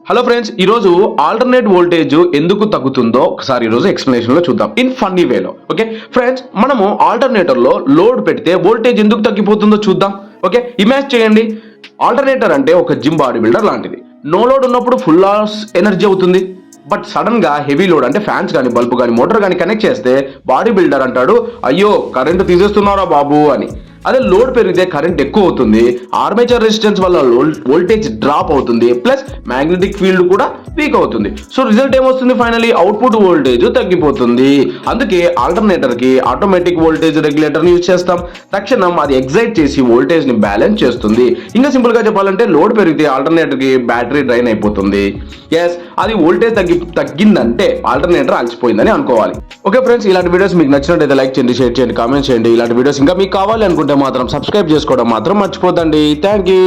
Hello friends, ఈ రోజు alternate voltage ఎందుకు తగ్గుతుందో ఒకసారి ఈ రోజు ఎక్స్ప్లెనేషన్ లో చూద్దాం ఇన్ ఫన్నీ వేలో. ఓకే ఫ్రెండ్స్, మనము ఆల్టర్నేటర్ లో లోడ్ పెడితే వోల్టేజ్ ఎందుకు తగ్గిపోతుందో చూద్దాం. ఓకే, ఇమాజిన్ చేయండి, ఆల్టర్నేటర్ అంటే ఒక జిమ్ బాడీ బిల్డర్ లాంటిది. నో లోడ్ ఉన్నప్పుడు ఫుల్ లాస్ ఎనర్జీ అవుతుంది. బట్ సడన్ గా హెవీ లోడ్ అంటే ఫ్యాన్స్ కానీ బల్బు కానీ మోటార్ కానీ కనెక్ట్ చేస్తే బాడీ బిల్డర్ అంటాడు, అయ్యో కరెంట్ తీసేస్తున్నారా బాబు అని. అదే లోడ్ పెరిగితే కరెంట్ ఎక్కువ అవుతుంది, ఆర్మేచర్ రెసిస్టెన్స్ వల్ల వోల్టేజ్ డ్రాప్ అవుతుంది, ప్లస్ మ్యాగ్నెటిక్ ఫీల్డ్ కూడా వీక్ అవుతుంది. సో రిజల్ట్ ఏమొస్తుంది, ఫైనలీ అవుట్పుట్ వోల్టేజ్ తగ్గిపోతుంది. అందుకే ఆల్టర్నేటర్ కి ఆటోమేటిక్ వోల్టేజ్ రెగ్యులేటర్ ని యూజ్ చేస్తాం. తక్షణం అది ఎగ్జైట్ చేసి వోల్టేజ్ ని బ్యాలెన్స్ చేస్తుంది. ఇంకా సింపుల్ గా చెప్పాలంటే లోడ్ పెరిగితే ఆల్టర్నేటర్ కి బ్యాటరీ డ్రైన్ అయిపోతుంది. ఎస్, అది వోల్టేజ్ తగ్గిందంటే ఆల్టర్నేటర్ అలసిపోయిందని అనుకోవాలి. ఓకే ఫ్రెండ్స్, ఇలాంటి వీడియోస్ మీకు నచ్చినట్టయితే లైక్ చేయండి, షేర్ చేయండి, కామెంట్ చేయండి. ఇలాంటి వీడియోస్ ఇంకా మీకు కావాలి అనుకుంటే మాత్రం సబ్స్క్రైబ్ చేసుకోవడం మాత్రం మర్చిపోదండి. Thank you.